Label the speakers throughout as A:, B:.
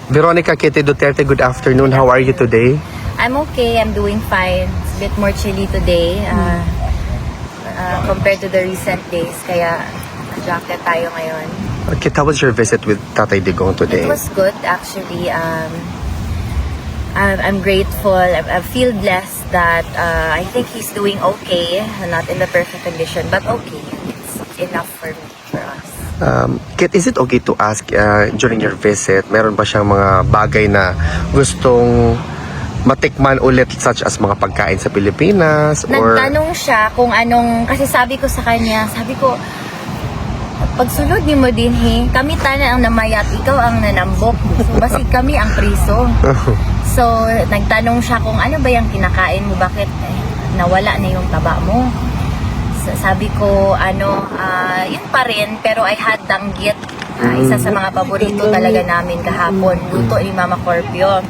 A: Veronica Kitty Duterte, good afternoon. How are you today?
B: I'm okay. I'm doing fine. It's a bit more chilly today compared to the recent days. Kaya jacket tayo ngayon.
A: Kit, how was your visit with Tatay Digong today?
B: It was good actually. I'm grateful. I feel blessed that I think he's doing okay. Not in the perfect condition, but okay. It's enough for me, for us.
A: Kit, is it okay to ask during your visit, meron ba siyang mga bagay na gustong matikman ulit such as mga pagkain sa Pilipinas? Or
B: Nagtanong siya kung anong, kasi sabi ko sa kanya, pagsunod ni mo din kami tanan ang namayat, ikaw ang nanambok. So, basig kami ang priso. So, nagtanong siya kung ano ba yung kinakain mo, bakit nawala na yung taba mo. So, sabi ko, yun pa rin, pero I had danggit. Isa sa mga paborito talaga namin kahapon. Luto ni Mama Corpio.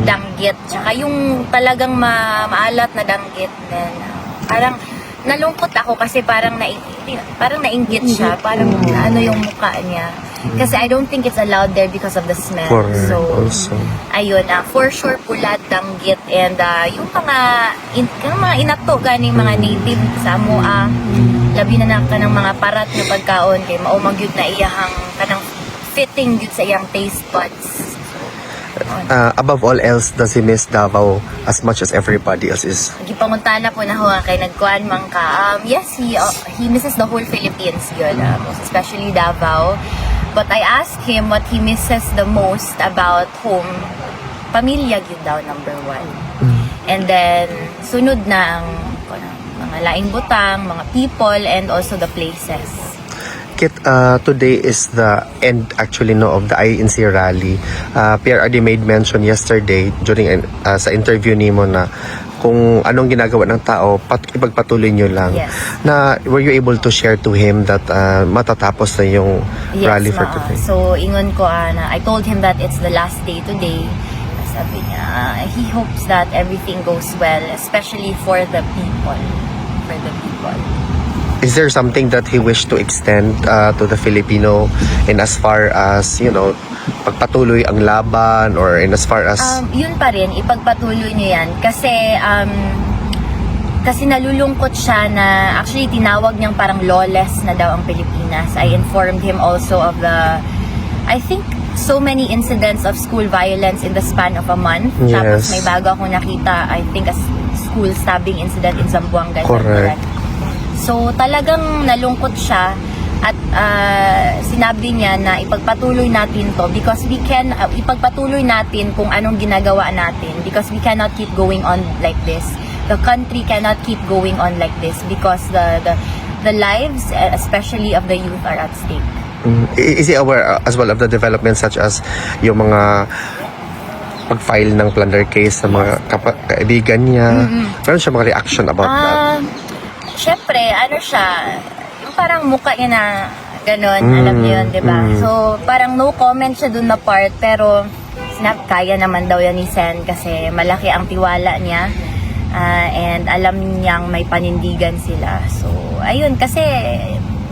B: Danggit. Tsaka yung talagang maalat na danggit. Then, parang nalungkot ako kasi parang nainggit siya. Parang ano yung mukha niya. Kasi I don't think it's allowed there because of the smell.
A: Correct.
B: So,
A: Also,
B: ayun, for sure pula, danggit, and yung mga inato ganing mga native sa Amoa, labi na ka ng mga parat na pagkaon kay maumag yun na iyahang kanang fitting yun sa iyang taste buds.
A: above all else, does he miss Davao as much as everybody else is?
B: Gipanguntana ko na ho kay nagkuan man ka. Yes, he misses the whole Philippines yun, most especially Davao. But I asked him what he misses the most about home. Pamilya yun daw, number one. And then, sunod na ang mga laing butang, mga people, and also the places.
A: Kit, today is the end actually of the INC rally. Pierre Adi made mention yesterday during sa interview nimo na kung anong ginagawa ng tao, ipagpatuloy nyo lang.
B: Yes.
A: Na were you able to share to him that matatapos na yung rally for today?
B: So, ingon ko na I told him that it's the last day today. Sabi niya, he hopes that everything goes well, especially for the people. For the people.
A: Is there something that he wished to extend to the Filipino in as far as, pagpatuloy ang laban or in as far as...
B: Yun pa rin, ipagpatuloy niyo yan. Kasi nalulungkot siya na actually tinawag niyang parang lawless na daw ang Pilipinas. I informed him also of I think, so many incidents of school violence in the span of a month.
A: Yes.
B: Tapos may bago akong nakita, I think, a school stabbing incident in Zamboanga.
A: Correct.
B: So talagang nalungkot siya at sinabi niya na ipagpatuloy natin to because we can ipagpatuloy natin kung anong ginagawa natin because we cannot keep going on like this. The country cannot keep going on like this because the lives, especially of the youth, are at stake.
A: Is he aware as well of the developments such as yung mga pag-file ng plunder case sa mga kaibigan niya? Meron siya mga reaction about that?
B: Siyempre, siya, yung parang mukha niya na gano'n, alam niyo yun, di ba? So, parang no comment siya dun na part, pero kaya naman daw yan ni Sen kasi malaki ang tiwala niya and alam niyang may panindigan sila. So, ayun, kasi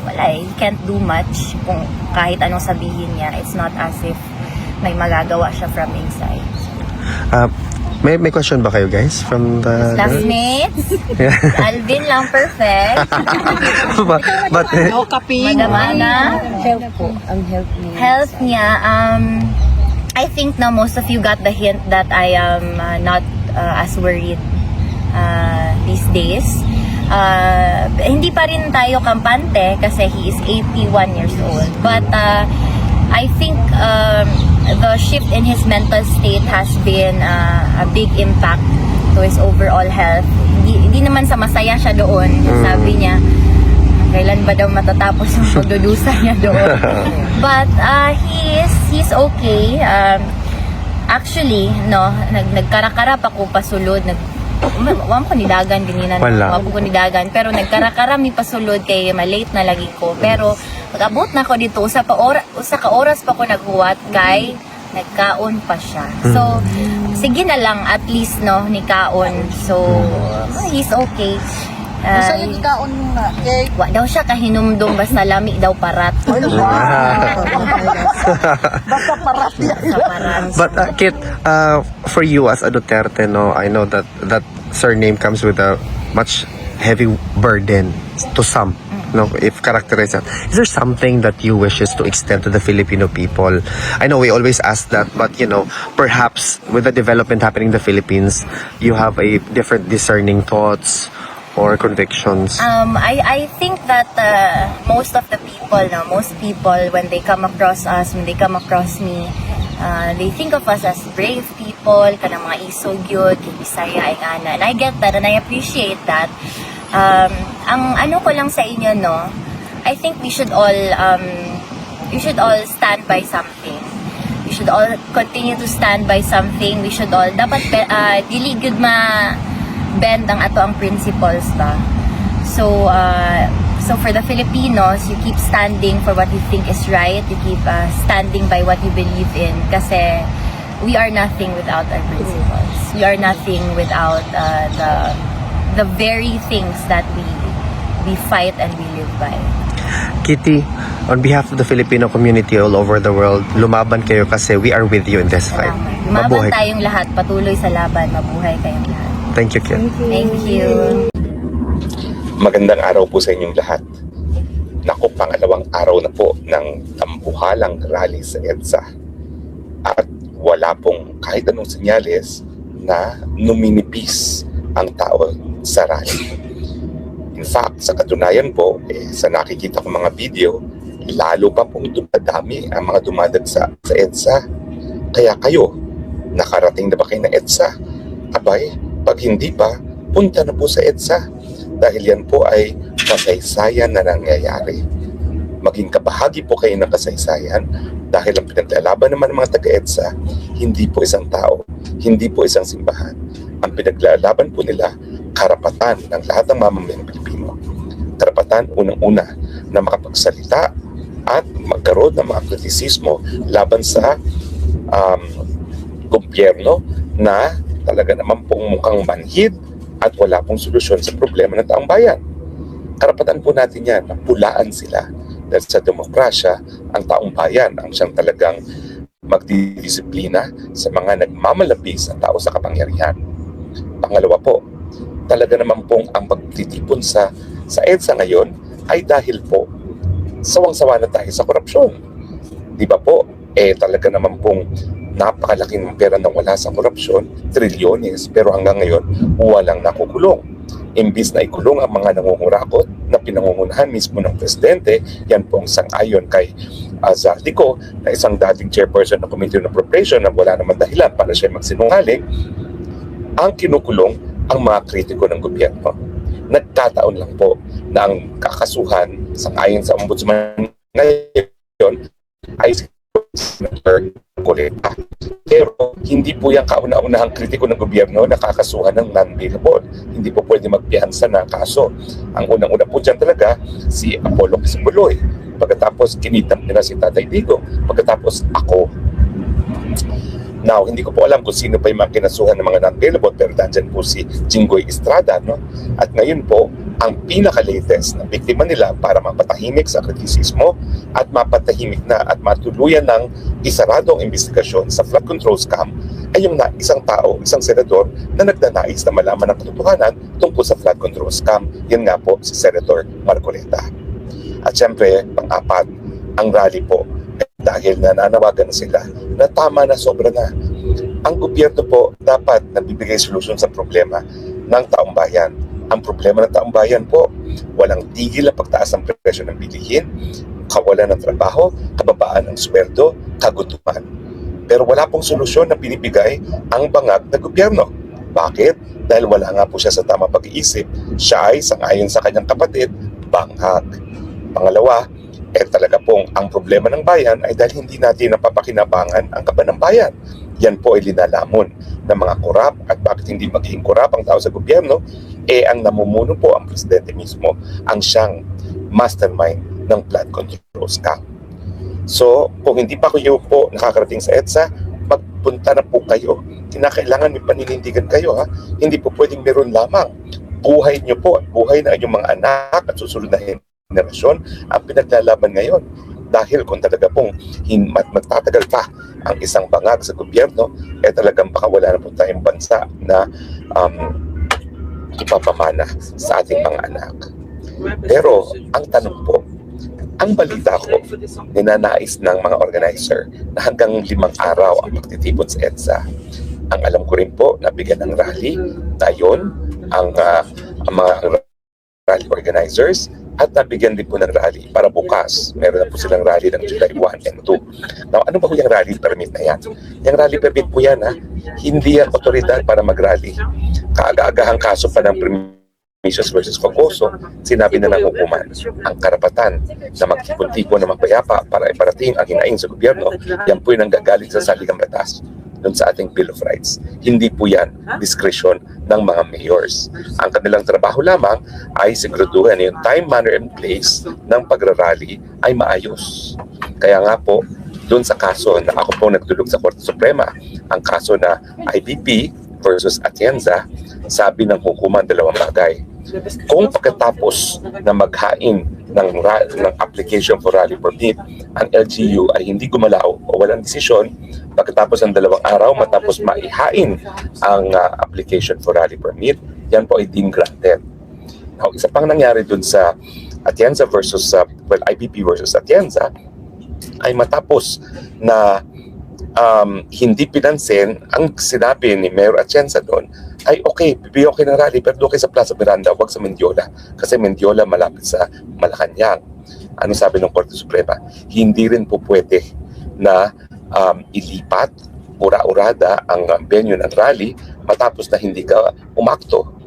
B: wala he can't do much kung kahit anong sabihin niya. It's not as if may magagawa siya from inside.
A: May question ba kayo guys from the
B: Classmates? Alvin lang perfect.
A: but
B: Madamana.
C: Health po. Ang health niya.
B: Health niya, I think na most of you got the hint that I am not as worried these days. Hindi pa rin tayo kampante kasi he is 81 years old. But I think the shift in his mental state has been a big impact to his overall health. Hindi naman sa masaya siya doon. Sabi niya, kailan ba daw matatapos yung pagdudusa niya doon. But he's okay. Actually, nagkarakara pa ko pasulod. Wala ko nidagan ganina. Wala ko nidagan. Pero nagkarakara mi pasulod kay malate na lagi ko. Pero pag-abot na ko dito, usa ka oras pa ko naghuwat kay nagkaon pa siya. So, sige na lang at least ni kaon. So, he's okay.
C: Sa iyo ikaon nga, cake.
B: Wa daw siya kahinumdum basta lami daw parat.
C: Ay, wow. Basta parati.
B: Sa parat.
A: But Kit, for you as a Duterte, no, I know that that surname comes with a much heavy burden to some. No, if characterize that, is there something that you wishes to extend to the Filipino people? I know we always ask that, but perhaps with the development happening in the Philippines, you have a different discerning thoughts or convictions.
B: I think that most of the people, no, most people when they come across us, when they come across me, they think of us as brave people, kanang mga isog yun, Bisaya, Ingana. And I get that and I appreciate that. Ang ano ko lang sa inyo, no, I think we should all stand by something. We should all continue to stand by something. We should all dapat dili gud ma bend ang ato ang principles ba. So for the Filipinos, you keep standing for what you think is right. You keep standing by what you believe in kasi we are nothing without our principles. We are nothing without the very things that we fight and we live by.
A: Kitty, on behalf of the Filipino community all over the world, lumaban kayo kasi we are with you in this fight.
B: Lumaban
A: Mabuhay.
B: tayong lahat, patuloy sa laban, mabuhay tayong lahat.
A: Thank you, Kit.
B: Thank you.
D: Magandang araw po sa inyong lahat. Naku, pangalawang araw na po ng tambuhalang rally sa EDSA. At wala pong kahit anong senyales na numinipis ang tao sa rally. In fact, sa katunayan po, sa nakikita ko mga video, lalo pa pong dumadami ang mga dumadagsa sa EDSA. Kaya kayo, nakarating na ba kayo ng EDSA? Abay, pag hindi pa, punta na po sa EDSA. Dahil yan po ay kasaysayan na nangyayari. Maging kabahagi po kayo ng kasaysayan dahil ang pinaglalaban naman ng mga taga-EDSA, hindi po isang tao, hindi po isang simbahan. Ang pinaglalaban po nila, karapatan ng lahat ng mamamayang Pilipino. Karapatan unang-una na makapagsalita at magkaroon ng mga kritisismo laban sa gobyerno na talaga naman pong mukhang manhid at wala pong solusyon sa problema ng taong bayan. Karapatan po natin yan na pulaan sila dahil sa demokrasya, ang taong bayan ang siyang talagang magdidisiplina sa mga nagmamalabi sa tao sa kapangyarihan. Pangalawa po, talaga naman pong ang pagtitipon sa EDSA ngayon ay dahil po sawang-sawa na tayo sa korupsyon. Di ba po? Talaga naman pong napakalaking pera na wala sa korupsyon, trilyones, pero hanggang ngayon walang nakukulong. Imbis na ikulong ang mga nangungurakot na pinangungunahan mismo ng presidente, yan po ang sang-ayon kay Zaldico na isang dating chairperson ng Committee on Appropriation na wala naman dahilan para siya magsinungaling, ang kinukulong ang mga kritiko ng gobyerno. Nagkataon lang po na ang kakasuhan sang-ayon sa ombudsman ngayon ay si Senator Marcoleta. Pero hindi po yung kauna-unahang kritiko ng gobyerno na kakasuhan ng non-bailable. Hindi po pwede magpiyansa na kaso. Ang unang-una po dyan talaga si Apollo Quisbuloy. Pagkatapos kinidnap nila si Tatay Digo. Pagkatapos ako. Now, hindi ko po alam kung sino pa yung mga kinasuhan ng mga non-bailable, pero nandyan po si Jinggoy Estrada, no? At ngayon po, ang pinaka-latest na biktima nila para mapatahimik sa kritisismo at mapatahimik na at matuluyan ng isaradong investigasyon sa flood control scam ay yung isang tao, isang senador na nagnanais na malaman ang katotohanan tungkol sa flood control scam. Yan nga po si Senator Marcoleta. At syempre, pang-apat, ang rally po dahil nananawagan na sila na tama na, sobra na. Ang gobyerno po dapat nagbibigay solusyon sa problema ng taong bayan. Ang problema ng taong bayan po, walang tigil ang pagtaas ng presyo ng bilihin, kawalan ng trabaho, kababaan ng sweldo, kagutuman. Pero wala pong solusyon na binibigay ang bangag na gobyerno. Bakit? Dahil wala nga po siya sa tamang pag-iisip. Siya ay, sangayon sa kanyang kapatid, banghag. Pangalawa, talaga pong ang problema ng bayan ay dahil hindi natin napapakinabangan ang kaban ng bayan. Yan po ay linalamon ng mga korap at bakit hindi magiging korap ang tao sa gobyerno, ang namumuno po ang presidente mismo, ang siyang mastermind ng flood control scam. So, kung hindi pa kayo po nakakarating sa EDSA, magpunta na po kayo. Kinakailangan may paninindigan kayo, ha? Hindi po pwedeng meron lamang. buhay niyo po at buhay ng inyong mga anak at susunod na henerasyon ang pinaglalaban ngayon. Dahil kung talaga pong magtatagal pa ang isang bangag sa gobyerno, talagang baka wala na po tayong bansa na ipapamana sa ating mga anak. Pero ang tanong po, ang balita ko, ninanais ng mga organizer na hanggang 5 araw ang magtitipon sa EDSA. Ang alam ko rin po, nabigyan ng rally ngayon ang mga rally organizers at nabigyan din po ng rally para bukas. Meron na po silang rally ng July 1 and 2. Now, ano ba po yung rally permit na yan? Yung rally permit po yan, hindi yan otoridad para mag-rally. Kaaga-agahang kaso pa ng Primicius versus Fogoso, sinabi na ng hukuman ang karapatan na magtipon-tipon na mapayapa para iparating ang hinaing sa gobyerno, yan po yung nanggagaling sa saligang batas doon sa ating Bill of Rights. Hindi po yan diskresyon ng mga mayors. Ang kanilang trabaho lamang ay siguraduhin yung time, manner, and place ng pagrarally ay maayos. Kaya nga po, doon sa kaso na ako po nagtulog sa Korte Suprema, ang kaso na IBP versus Atienza, sabi ng hukuman 2 bagay. Kung pagkatapos na maghain ng application for rally permit, ang LGU ay hindi gumalaw o walang desisyon, pagkatapos ng 2 araw matapos maihain ang application for rally permit, yan po ay deemed granted. Now, isa pang nangyari dun sa Atienza versus IBP versus Atienza ay matapos na hindi pinansin ang sinabi ni Mayor Atienza doon ay okay, bibigyan ko ng rally pero doon kayo sa Plaza Miranda, wag sa Mendiola kasi Mendiola malapit sa Malacanang. Ano sabi ng Korte Suprema? Hindi rin po pwede na ilipat ura-urada ang venue ng rally matapos na hindi ka umakto.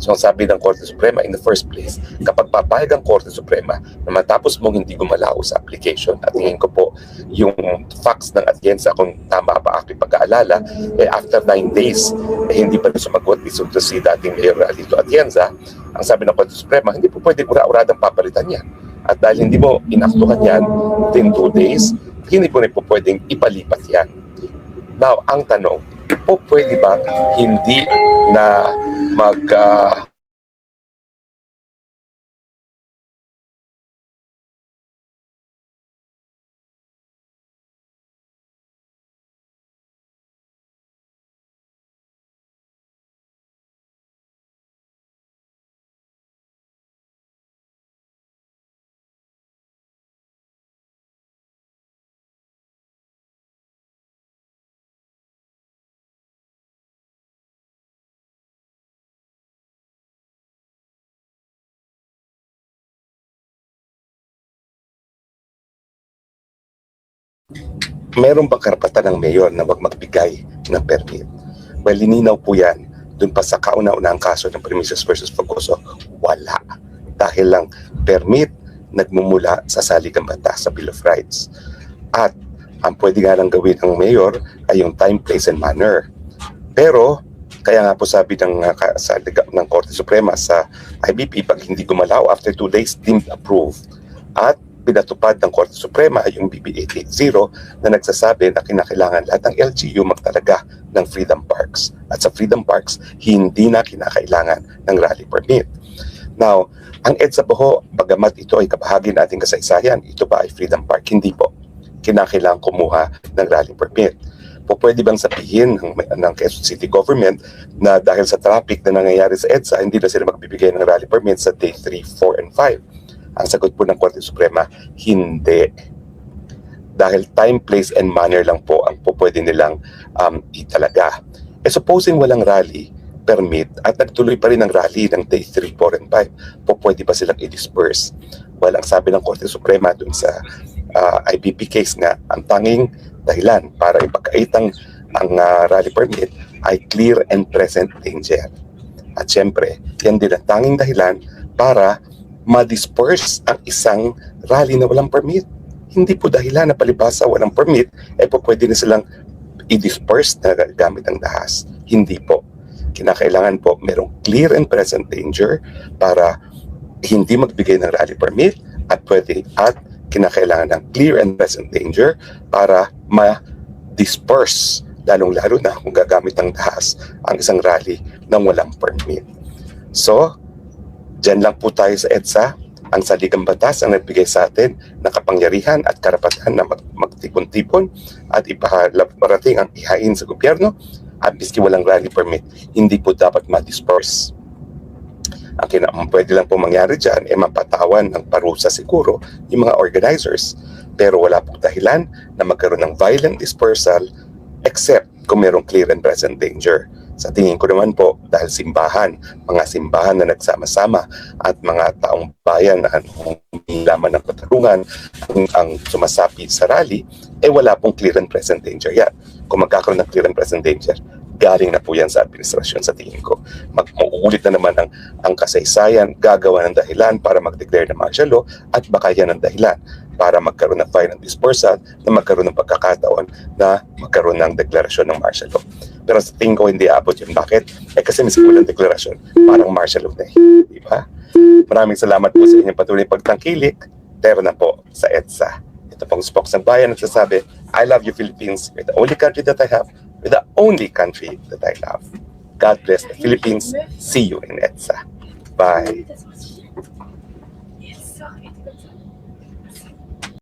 D: So ang sabi ng Korte Suprema, in the first place, kapag papayag ang Korte Suprema na matapos mong hindi gumalaw sa application, at tingin ko po yung facts ng Atienza, kung tama ba aking pag-aalala, after 9 days, hindi pa rin sumagot dito si dating Mayor Alito Atienza, ang sabi ng Korte Suprema, hindi po pwede ura-uradang papalitan yan. At dahil hindi mo inaktuhan yan within 2 days, hindi po rin po pwedeng ipalipat yan. Now, ang tanong, po pwede ba hindi na meron bang karapatan ng mayor na wag magbigay ng permit? Well, lininaw po yan dun pa sa kauna-unahang kaso ng Primicius versus Fogoso. Wala. Dahil lang permit nagmumula sa saligang batas sa Bill of Rights. At ang pwede nga lang gawin ng mayor ay yung time, place, and manner. Pero, kaya nga po sabi ng Korte Suprema sa IBP, pag hindi gumalaw after 2 days, deemed approved. At pinatupad ng Korte Suprema yung BB 880 na nagsasabi na kinakailangan lahat ng LGU magtalaga ng Freedom Parks. At sa Freedom Parks, hindi na kinakailangan ng rally permit. Now, ang EDSA po, bagamat ito ay kabahagi ng ating kasaysayan, ito ba ay Freedom Park? Hindi po. Kinakailangan kumuha ng rally permit. Po pwede bang sabihin ng Quezon City Government na dahil sa traffic na nangyayari sa EDSA, hindi na sila magbibigay ng rally permit sa day 3, 4, and 5? Ang sagot po ng Korte Suprema, hindi. Dahil time, place, and manner lang po ang po pwede nilang italaga. Supposing walang rally permit at nagtuloy pa rin ang rally ng day 3, 4, and 5, po pwede ba silang i-disperse? Well, ang sabi ng Korte Suprema dun sa IBP case nga, ang tanging dahilan para ipagkaitang ang rally permit ay clear and present danger. At syempre, yan din ang tanging dahilan para ma-disperse ang isang rally na walang permit. Hindi po dahilan na palibasa walang permit, po pwede na silang i-disperse na gamit ang dahas. Hindi po. Kinakailangan po merong clear and present danger para hindi magbigay ng rally permit at kinakailangan ng clear and present danger para ma-disperse, lalong-lalo na kung gagamit ng dahas ang isang rally nang walang permit. So, Diyan lang po tayo sa EDSA. Ang saligang batas ang nagbigay sa atin ng kapangyarihan at karapatan na magtipon-tipon at ipahalabrating ang ihain sa gobyerno at miski walang rally permit, hindi po dapat ma-disperse. Ang pwede lang po mangyari dyan ay mapatawan ng parusa siguro yung mga organizers, pero wala pong dahilan na magkaroon ng violent dispersal except kung merong clear and present danger. Sa tingin ko naman po, dahil mga simbahan na nagsama-sama at mga taong bayan na laman ng katarungan ang sumasapi sa rally, wala pong clear and present danger yan. Kung magkakaroon ng clear and present danger, galing na po yan sa administrasyon sa tingin ko. Mauulit na naman ang kasaysayan, gagawa ng dahilan para mag-declare ng martial law at baka yan ang dahilan para magkaroon ng violent dispersal na magkaroon ng pagkakataon na magkaroon ng deklarasyon ng martial law. Pero sa tingin ko hindi abot yun. Bakit? Kasi may walang deklarasyon, parang martial law na di ba? Maraming salamat po sa inyong patuloy pagtangkilik. Tero na po sa EDSA. Ito pong spokes ng bayan nagsasabi, I love you Philippines. You're the only country that I have. You're the only country that I love. God bless the Philippines. See you in EDSA. Bye.